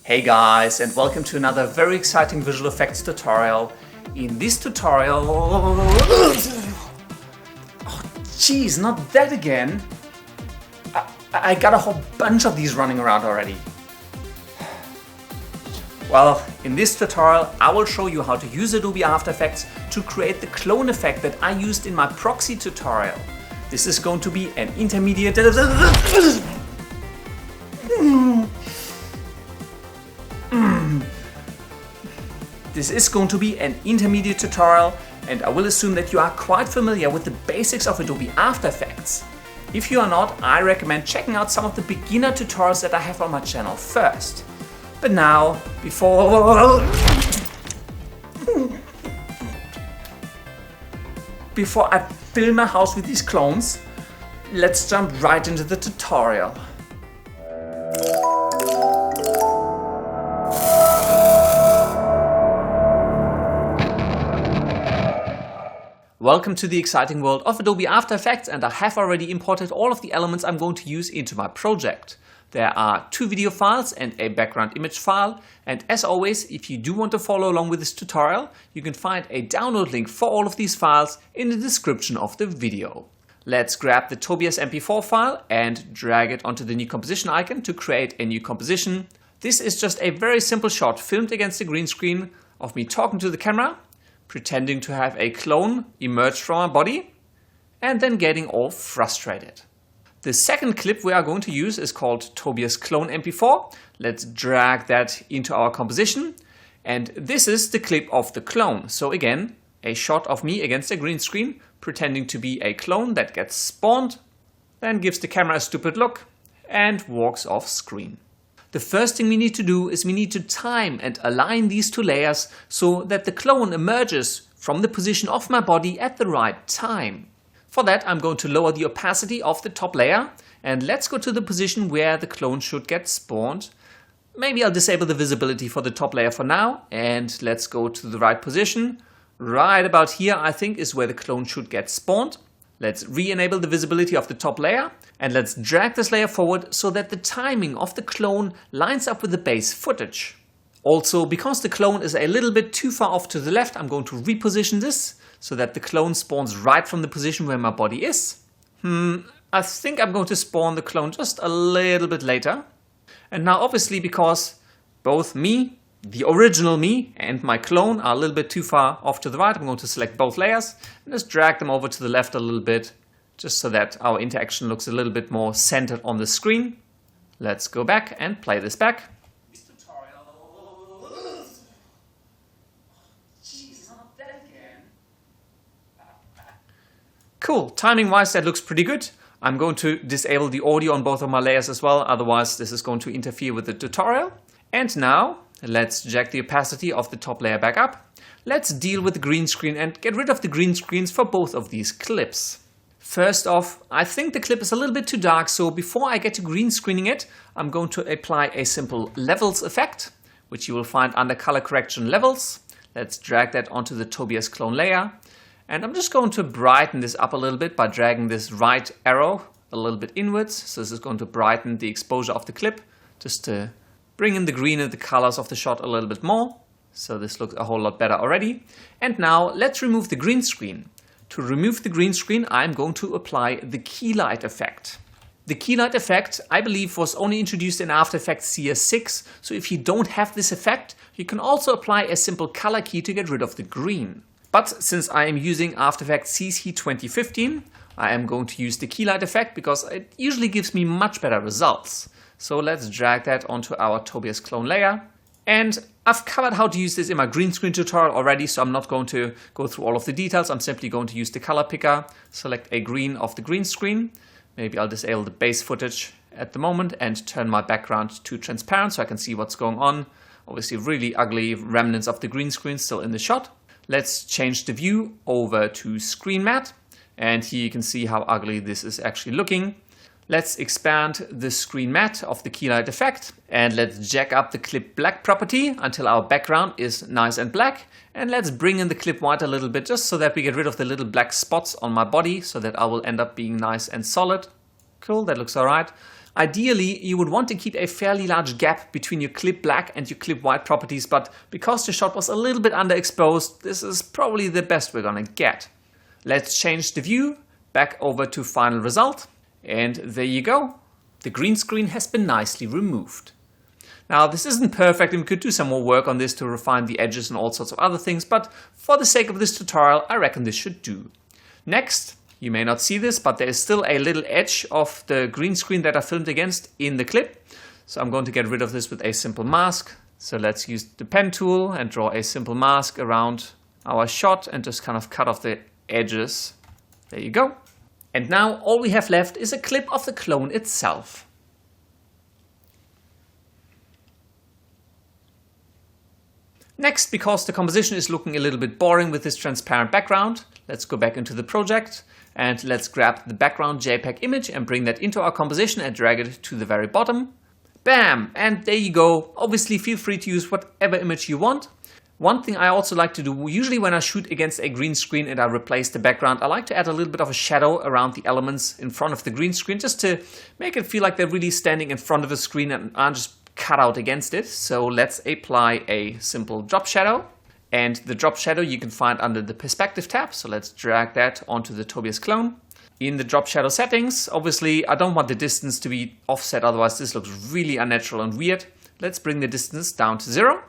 Hey guys, and welcome to another very exciting visual effects tutorial. In this tutorial... Oh jeez, not that again! I got a whole bunch of these running around already. Well, in this tutorial I will show you how to use Adobe After Effects to create the clone effect that I used in my proxy tutorial. This is going to be an intermediate... This is going to be an intermediate tutorial, and I will assume that you are quite familiar with the basics of Adobe After Effects. If you are not, I recommend checking out some of the beginner tutorials that I have on my channel first. But now, before I fill my house with these clones, let's jump right into the tutorial. Welcome to the exciting world of Adobe After Effects, and I have already imported all of the elements I'm going to use into my project. There are 2 video files and a background image file, and as always, if you do want to follow along with this tutorial, you can find a download link for all of these files in the description of the video. Let's grab the tobias MP4 file and drag it onto the new composition icon to create a new composition. This is just a very simple shot filmed against the green screen of me talking to the camera, pretending to have a clone emerge from my body, and then getting all frustrated. The second clip we are going to use is called Tobias Clone MP4. Let's drag that into our composition, and this is the clip of the clone. So again, a shot of me against a green screen, pretending to be a clone that gets spawned, then gives the camera a stupid look, and walks off screen. The first thing we need to do is we need to time and align these 2 layers so that the clone emerges from the position of my body at the right time. For that, I'm going to lower the opacity of the top layer, and let's go to the position where the clone should get spawned. Maybe I'll disable the visibility for the top layer for now, and let's go to the right position. Right about here, I think, is where the clone should get spawned. Let's re-enable the visibility of the top layer, and let's drag this layer forward so that the timing of the clone lines up with the base footage. Also, because the clone is a little bit too far off to the left, I'm going to reposition this so that the clone spawns right from the position where my body is. I think I'm going to spawn the clone just a little bit later. And now obviously, because both me, the original me, and my clone are a little bit too far off to the right, I'm going to select both layers and just drag them over to the left a little bit, just so that our interaction looks a little bit more centered on the screen. Let's go back and play this back. Cool, timing wise that looks pretty good. I'm going to disable the audio on both of my layers as well, otherwise this is going to interfere with the tutorial. And now let's jack the opacity of the top layer back up. Let's deal with the green screen and get rid of the green screens for both of these clips. First off, I think the clip is a little bit too dark, so before I get to green screening it, I'm going to apply a simple levels effect, which you will find under color correction levels. Let's drag that onto the Tobias clone layer. And I'm just going to brighten this up a little bit by dragging this right arrow a little bit inwards. So this is going to brighten the exposure of the clip, just to bring in the green and the colors of the shot a little bit more. So this looks a whole lot better already. And now let's remove the green screen. To remove the green screen, I'm going to apply the Keylight effect. The Keylight effect, I believe, was only introduced in After Effects CS6. So if you don't have this effect, you can also apply a simple color key to get rid of the green. But since I am using After Effects CC 2015, I am going to use the Keylight effect because it usually gives me much better results. So let's drag that onto our Tobias clone layer. And I've covered how to use this in my green screen tutorial already, so I'm not going to go through all of the details. I'm simply going to use the color picker, select a green of the green screen. Maybe I'll disable the base footage at the moment and turn my background to transparent so I can see what's going on. Obviously really ugly remnants of the green screen still in the shot. Let's change the view over to screen matte, and here you can see how ugly this is actually looking. Let's expand the screen matte of the Keylight effect, and let's jack up the clip black property until our background is nice and black, and let's bring in the clip white a little bit just so that we get rid of the little black spots on my body so that I will end up being nice and solid. Cool, that looks alright. Ideally, you would want to keep a fairly large gap between your clip black and your clip white properties, but because the shot was a little bit underexposed, this is probably the best we're gonna get. Let's change the view back over to final result, and there you go. The green screen has been nicely removed. Now, this isn't perfect and we could do some more work on this to refine the edges and all sorts of other things, but for the sake of this tutorial, I reckon this should do. Next, you may not see this, but there is still a little edge of the green screen that I filmed against in the clip. So I'm going to get rid of this with a simple mask. So let's use the pen tool and draw a simple mask around our shot and just kind of cut off the edges. There you go. And now all we have left is a clip of the clone itself. Next, because the composition is looking a little bit boring with this transparent background, let's go back into the project and let's grab the background JPEG image and bring that into our composition and drag it to the very bottom. Bam! And there you go. Obviously, feel free to use whatever image you want. One thing I also like to do, usually when I shoot against a green screen and I replace the background, I like to add a little bit of a shadow around the elements in front of the green screen just to make it feel like they're really standing in front of a screen and aren't just cut out against it. So let's apply a simple drop shadow. And the drop shadow you can find under the perspective tab. So let's drag that onto the Tobias clone. In the drop shadow settings, obviously I don't want the distance to be offset, otherwise this looks really unnatural and weird. Let's bring the distance down to 0.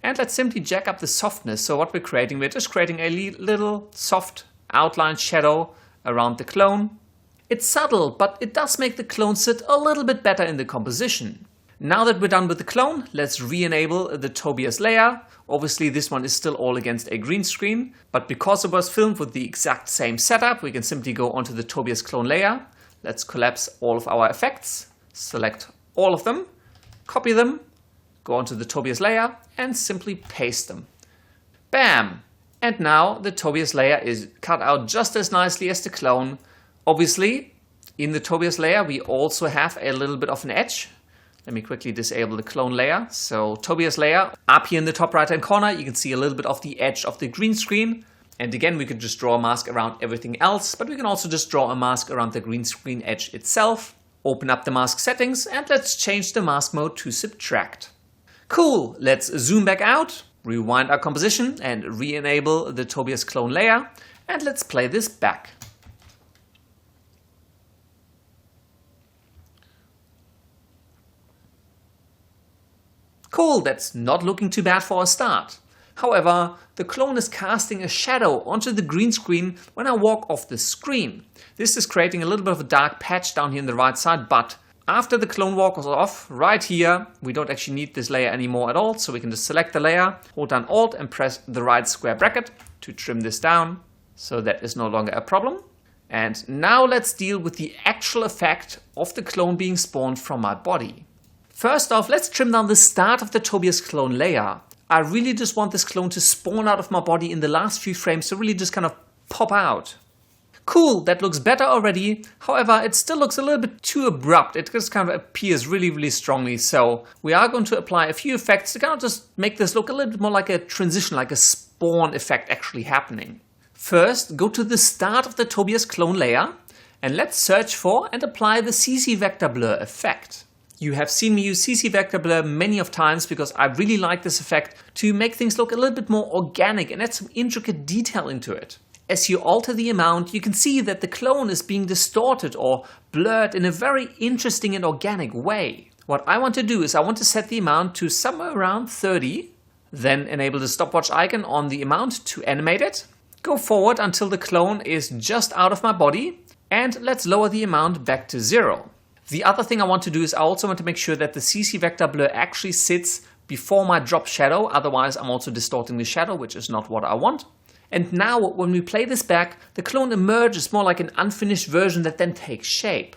And let's simply jack up the softness. So what we're just creating a little soft outline shadow around the clone. It's subtle, but it does make the clone sit a little bit better in the composition. Now that we're done with the clone, let's re-enable the Tobias layer. Obviously this one is still all against a green screen, but because it was filmed with the exact same setup, we can simply go onto the Tobias clone layer. Let's collapse all of our effects, select all of them, copy them, go onto the Tobias layer and simply paste them. Bam! And now the Tobias layer is cut out just as nicely as the clone. Obviously, in the Tobias layer we also have a little bit of an edge. Let me quickly disable the clone layer. So Tobias layer, up here in the top right hand corner, you can see a little bit of the edge of the green screen. And again, we could just draw a mask around everything else, but we can also just draw a mask around the green screen edge itself. Open up the mask settings and let's change the mask mode to subtract. Cool, let's zoom back out, rewind our composition and re-enable the Tobias clone layer. And let's play this back. Cool, that's not looking too bad for a start. However, the clone is casting a shadow onto the green screen when I walk off the screen. This is creating a little bit of a dark patch down here on the right side, but after the clone walks off, right here, we don't actually need this layer anymore at all, so we can just select the layer, hold down Alt and press the right square bracket to trim this down, so that is no longer a problem. And now let's deal with the actual effect of the clone being spawned from my body. First off, let's trim down the start of the Tobias clone layer. I really just want this clone to spawn out of my body in the last few frames to really just kind of pop out. Cool, that looks better already. However, it still looks a little bit too abrupt. It just kind of appears really strongly. So we are going to apply a few effects to kind of just make this look a little bit more like a transition, like a spawn effect actually happening. First, go to the start of the Tobias clone layer and let's search for and apply the CC vector blur effect. You have seen me use CC vector blur many of times because I really like this effect to make things look a little bit more organic and add some intricate detail into it. As you alter the amount, you can see that the clone is being distorted or blurred in a very interesting and organic way. What I want to do is I want to set the amount to somewhere around 30, then enable the stopwatch icon on the amount to animate it. Go forward until the clone is just out of my body, and let's lower the amount back to 0. The other thing I want to do is I also want to make sure that the CC vector blur actually sits before my drop shadow, otherwise I'm also distorting the shadow, which is not what I want. And now when we play this back, the clone emerges more like an unfinished version that then takes shape.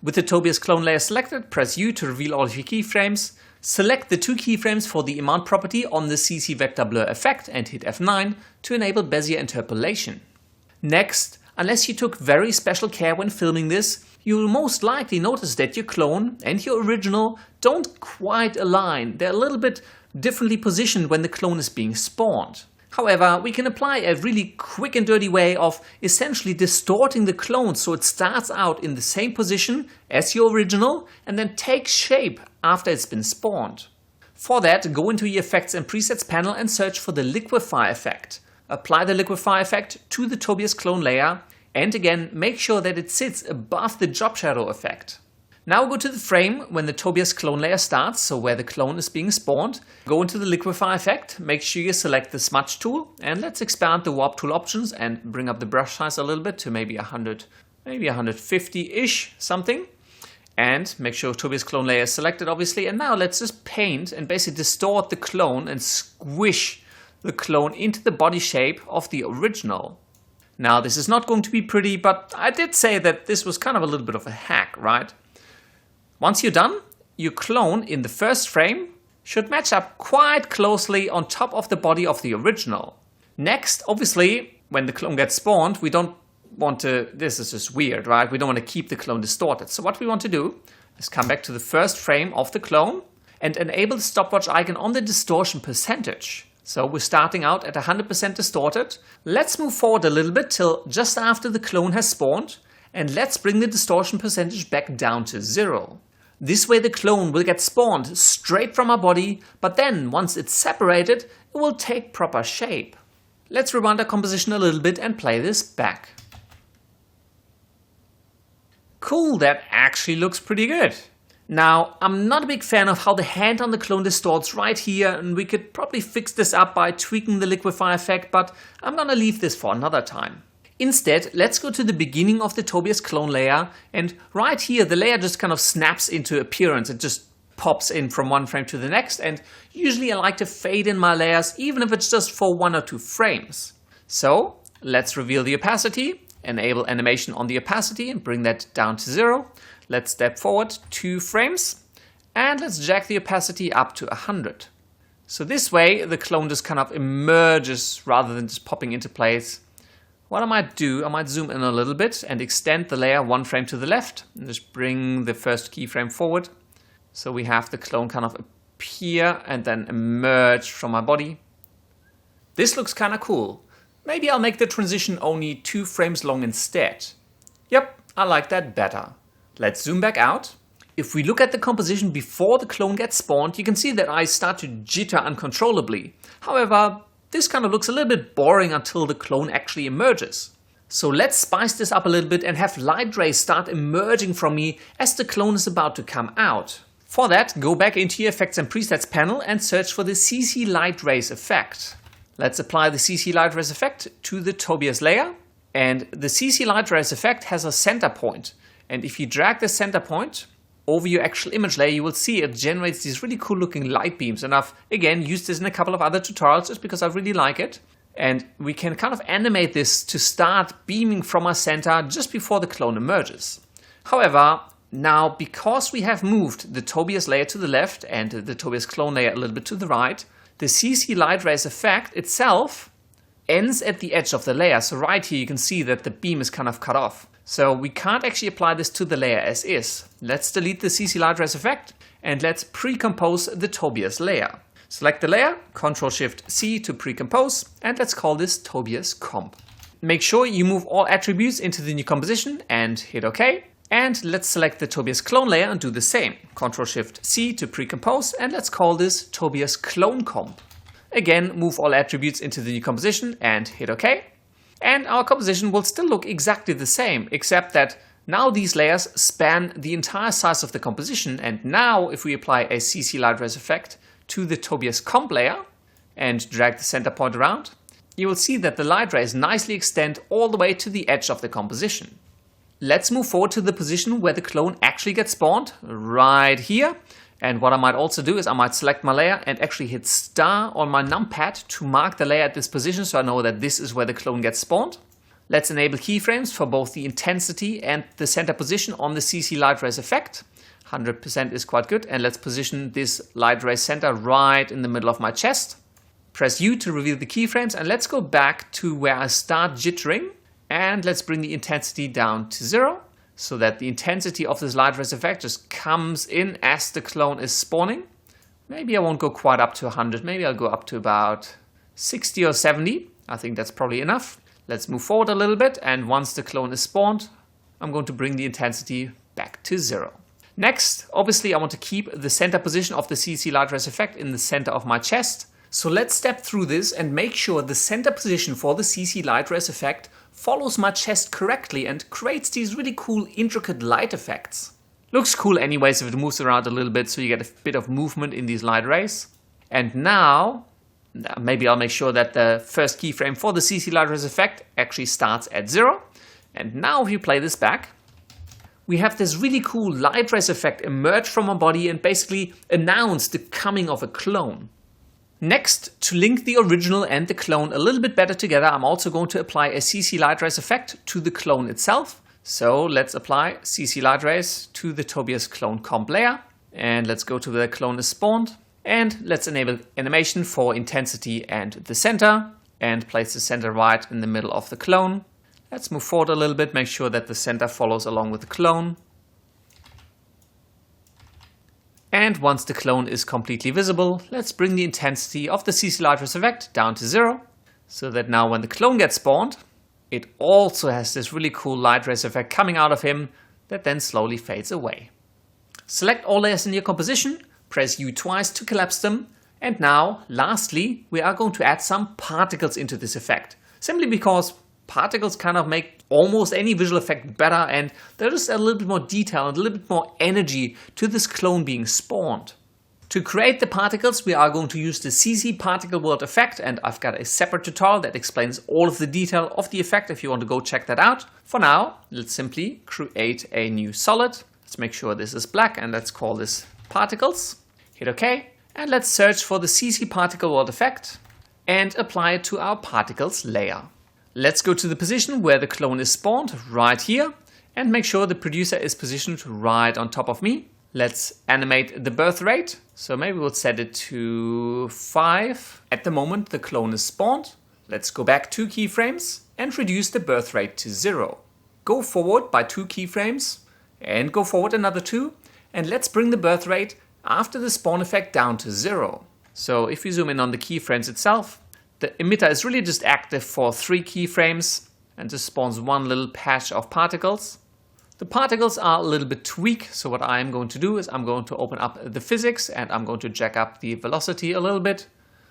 With the Tobias clone layer selected, press U to reveal all of your keyframes. Select the two keyframes for the amount property on the CC vector blur effect and hit F9 to enable bezier interpolation. Next, unless you took very special care when filming this, you will most likely notice that your clone and your original don't quite align. They're a little bit differently positioned when the clone is being spawned. However, we can apply a really quick and dirty way of essentially distorting the clone so it starts out in the same position as your original and then takes shape after it's been spawned. For that, go into your Effects and Presets panel and search for the Liquify Effect. Apply the Liquify Effect to the Tobias clone layer, and again, make sure that it sits above the drop shadow effect. Now go to the frame when the Tobias clone layer starts, so where the clone is being spawned. Go into the Liquify Effect, make sure you select the smudge tool, and let's expand the warp tool options and bring up the brush size a little bit to maybe 100, maybe 150-ish something. And make sure Tobias clone layer is selected, obviously. And now let's just paint and basically distort the clone and squish the clone into the body shape of the original. Now this is not going to be pretty, but I did say that this was kind of a little bit of a hack, right? Once you're done, your clone in the first frame should match up quite closely on top of the body of the original. Next, obviously, when the clone gets spawned, we don't want to, this is just weird, right? We don't want to keep the clone distorted. So what we want to do is come back to the first frame of the clone and enable the stopwatch icon on the distortion percentage. So we're starting out at 100% distorted. Let's move forward a little bit till just after the clone has spawned, and let's bring the distortion percentage back down to 0. This way the clone will get spawned straight from our body, but then once it's separated, it will take proper shape. Let's rewind our composition a little bit and play this back. Cool, that actually looks pretty good. Now, I'm not a big fan of how the hand on the clone distorts right here, and we could probably fix this up by tweaking the Liquify effect, but I'm gonna leave this for another time. Instead, let's go to the beginning of the Tobias clone layer, and right here the layer just kind of snaps into appearance. It just pops in from one frame to the next, and usually I like to fade in my layers even if it's just for 1 or 2 frames. So let's reveal the opacity, enable animation on the opacity and bring that down to 0. Let's step forward 2 frames and let's jack the opacity up to 100. So this way the clone just kind of emerges rather than just popping into place. What I might do, I might zoom in a little bit and extend the layer 1 frame to the left and just bring the first keyframe forward. So we have the clone kind of appear and then emerge from my body. This looks kind of cool. Maybe I'll make the transition only 2 frames long instead. Yep, I like that better. Let's zoom back out. If we look at the composition before the clone gets spawned, you can see that I start to jitter uncontrollably. However, this kind of looks a little bit boring until the clone actually emerges. So let's spice this up a little bit and have light rays start emerging from me as the clone is about to come out. For that, go back into your Effects and Presets panel and search for the CC Light Rays effect. Let's apply the CC Light Rays effect to the Tobias layer. And the CC Light Rays effect has a center point. And if you drag the center point over your actual image layer, you will see it generates these really cool looking light beams. And I've, again, used this in a couple of other tutorials just because I really like it. And we can kind of animate this to start beaming from our center just before the clone emerges. However, now because we have moved the Tobias layer to the left and the Tobias clone layer a little bit to the right, the CC Light Rays effect itself ends at the edge of the layer. So right here you can see that the beam is kind of cut off. So we can't actually apply this to the layer as is. Let's delete the CC Light Rays effect and let's pre-compose the Tobias layer. Select the layer, Ctrl-Shift-C to pre-compose, and let's call this Tobias Comp. Make sure you move all attributes into the new composition and hit OK. And let's select the Tobias clone layer and do the same. Ctrl-Shift-C to pre-compose, and let's call this Tobias Clone Comp. Again, move all attributes into the new composition and hit OK. And our composition will still look exactly the same, except that now these layers span the entire size of the composition. And now if we apply a CC Light Rays effect to the Tobias Comp layer and drag the center point around, you will see that the light rays nicely extend all the way to the edge of the composition. Let's move forward to the position where the clone actually gets spawned, right here. And what I might also do is I might select my layer and actually hit star on my numpad to mark the layer at this position so I know that this is where the clone gets spawned. Let's enable keyframes for both the intensity and the center position on the CC Light Rays effect. 100% is quite good. And let's position this light ray center right in the middle of my chest. Press U to reveal the keyframes and let's go back to where I start jittering. And let's bring the intensity down to 0. So that the intensity of this light rays effect just comes in as the clone is spawning. Maybe I won't go quite up to 100, maybe I'll go up to about 60 or 70. I think that's probably enough. Let's move forward a little bit, and once the clone is spawned, I'm going to bring the intensity back to 0. Next, obviously I want to keep the center position of the CC light res effect in the center of my chest. So let's step through this and make sure the center position for the CC light res effect follows my chest correctly and creates these really cool intricate light effects. Looks cool anyways if it moves around a little bit, so you get a bit of movement in these light rays. And now, maybe I'll make sure that the first keyframe for the CC light res effect actually starts at 0. And now if you play this back, we have this really cool light res effect emerge from our body and basically announce the coming of a clone. Next, to link the original and the clone a little bit better together, I'm also going to apply a CC light res effect to the clone itself. So let's apply CC light rays to the Tobias clone comp layer. And let's go to where the clone is spawned. And let's enable animation for intensity and the center. And place the center right in the middle of the clone. Let's move forward a little bit, make sure that the center follows along with the clone. And once the clone is completely visible, let's bring the intensity of the CC light res effect down to 0. So that now when the clone gets spawned, it also has this really cool light res effect coming out of him that then slowly fades away. Select all layers in your composition, press U twice to collapse them, and now, lastly, we are going to add some particles into this effect. Simply because particles kind of make almost any visual effect better, and there is a little bit more detail and a little bit more energy to this clone being spawned. To create the particles, we are going to use the CC particle world effect, and I've got a separate tutorial that explains all of the detail of the effect if you want to go check that out. For now, let's simply create a new solid. Let's make sure this is black and let's call this particles. Hit OK, and let's search for the CC particle world effect and apply it to our particles layer. Let's go to the position where the clone is spawned, right here, and make sure the producer is positioned right on top of me. Let's animate the birth rate. So maybe we'll set it to 5. At the moment the clone is spawned. Let's go back 2 keyframes and reduce the birth rate to 0. Go forward by 2 keyframes and go forward another 2. And let's bring the birth rate after the spawn effect down to 0. So if you zoom in on the keyframes itself, the emitter is really just active for 3 keyframes and just spawns one little patch of particles. The particles are a little bit too weak, so what I'm going to do is I'm going to open up the physics and I'm going to jack up the velocity a little bit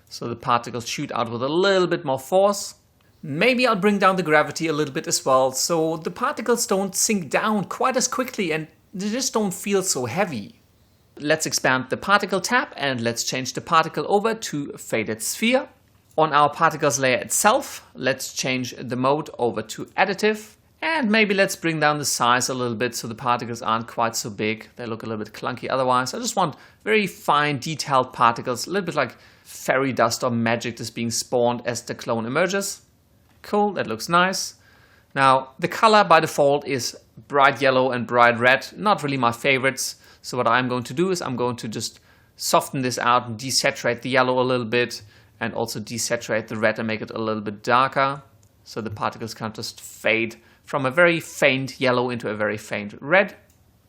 so the particles shoot out with a little bit more force. Maybe I'll bring down the gravity a little bit as well so the particles don't sink down quite as quickly and they just don't feel so heavy. Let's expand the particle tab and let's change the particle over to faded sphere. On our particles layer itself, let's change the mode over to additive. And maybe let's bring down the size a little bit so the particles aren't quite so big. They look a little bit clunky otherwise. I just want very fine detailed particles, a little bit like fairy dust or magic that's being spawned as the clone emerges. Cool, that looks nice. Now, the color by default is bright yellow and bright red. Not really my favorites. So what I'm going to do is I'm going to just soften this out and desaturate the yellow a little bit. And also desaturate the red and make it a little bit darker. So the particles can just fade from a very faint yellow into a very faint red.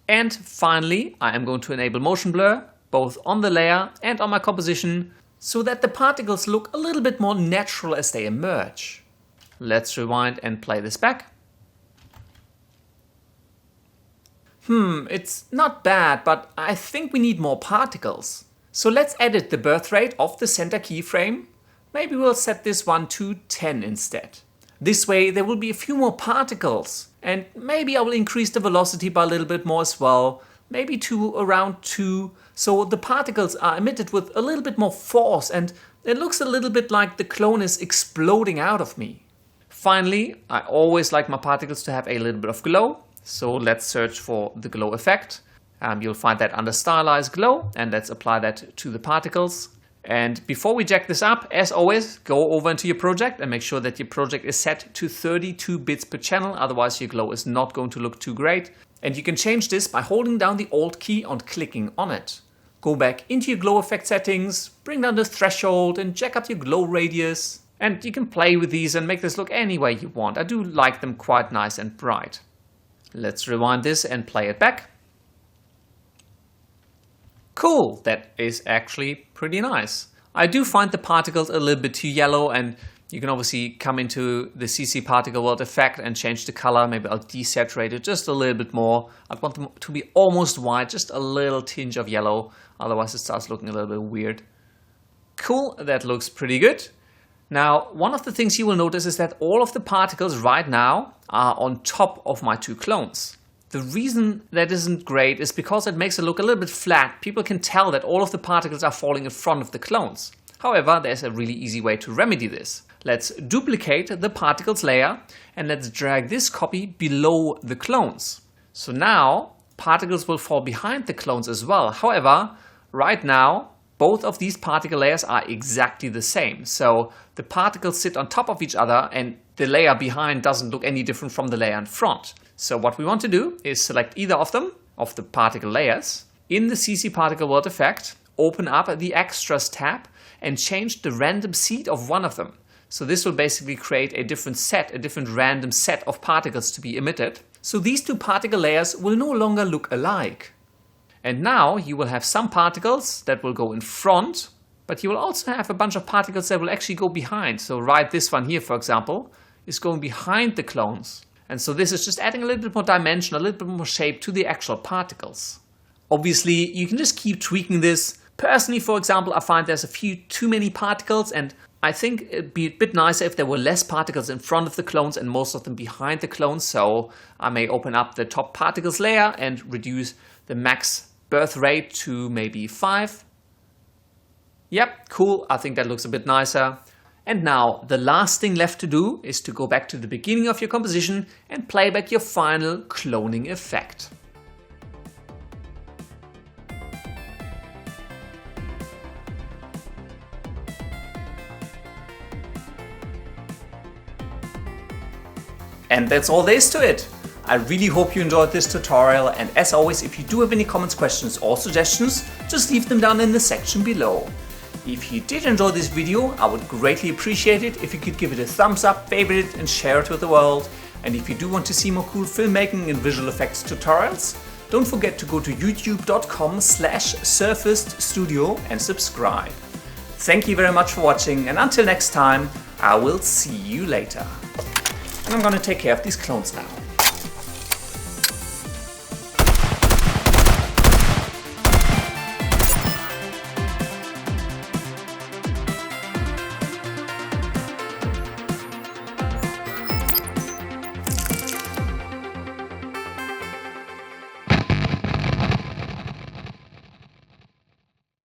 And finally, I am going to enable motion blur, both on the layer and on my composition, so that the particles look a little bit more natural as they emerge. Let's rewind and play this back. It's not bad, but I think we need more particles. So let's edit the birth rate of the center keyframe. Maybe we'll set this one to 10 instead. This way there will be a few more particles, and maybe I will increase the velocity by a little bit more as well, maybe to around 2, so the particles are emitted with a little bit more force and it looks a little bit like the clone is exploding out of me. Finally, I always like my particles to have a little bit of glow, so let's search for the glow effect. You'll find that under Stylize Glow, and let's apply that to the particles. And before we jack this up, as always, go over into your project and make sure that your project is set to 32 bits per channel, otherwise your glow is not going to look too great. And you can change this by holding down the Alt key and clicking on it. Go back into your glow effect settings, bring down the threshold and jack up your glow radius. And you can play with these and make this look any way you want. I do like them quite nice and bright. Let's rewind this and play it back. Cool, that is actually pretty nice. I do find the particles a little bit too yellow, and you can obviously come into the CC particle world effect and change the color. Maybe I'll desaturate it just a little bit more. I want them to be almost white, just a little tinge of yellow. Otherwise it starts looking a little bit weird. Cool, that looks pretty good. Now, one of the things you will notice is that all of the particles right now are on top of my two clones. The reason that isn't great is because it makes it look a little bit flat. People can tell that all of the particles are falling in front of the clones. However, there's a really easy way to remedy this. Let's duplicate the particles layer and let's drag this copy below the clones. So now particles will fall behind the clones as well. However, right now both of these particle layers are exactly the same. So the particles sit on top of each other and the layer behind doesn't look any different from the layer in front. So what we want to do is select either of them, of the particle layers. In the CC particle world effect, open up the extras tab and change the random seed of one of them. So this will basically create a different random set of particles to be emitted. So these two particle layers will no longer look alike. And now you will have some particles that will go in front, but you will also have a bunch of particles that will actually go behind. So right, this one here, for example, is going behind the clones. And so this is just adding a little bit more dimension, a little bit more shape to the actual particles. Obviously, you can just keep tweaking this. Personally, for example, I find there's a few too many particles, and I think it'd be a bit nicer if there were less particles in front of the clones and most of them behind the clones. So I may open up the top particles layer and reduce the max birth rate to maybe 5. Yep, cool. I think that looks a bit nicer. And now the last thing left to do is to go back to the beginning of your composition and play back your final cloning effect. And that's all there is to it. I really hope you enjoyed this tutorial, and as always, if you do have any comments, questions or suggestions, just leave them down in the section below. If you did enjoy this video, I would greatly appreciate it if you could give it a thumbs up, favorite it and share it with the world. And if you do want to see more cool filmmaking and visual effects tutorials, don't forget to go to youtube.com/surfacedstudio and subscribe. Thank you very much for watching, and until next time, I will see you later. And I'm gonna take care of these clones now.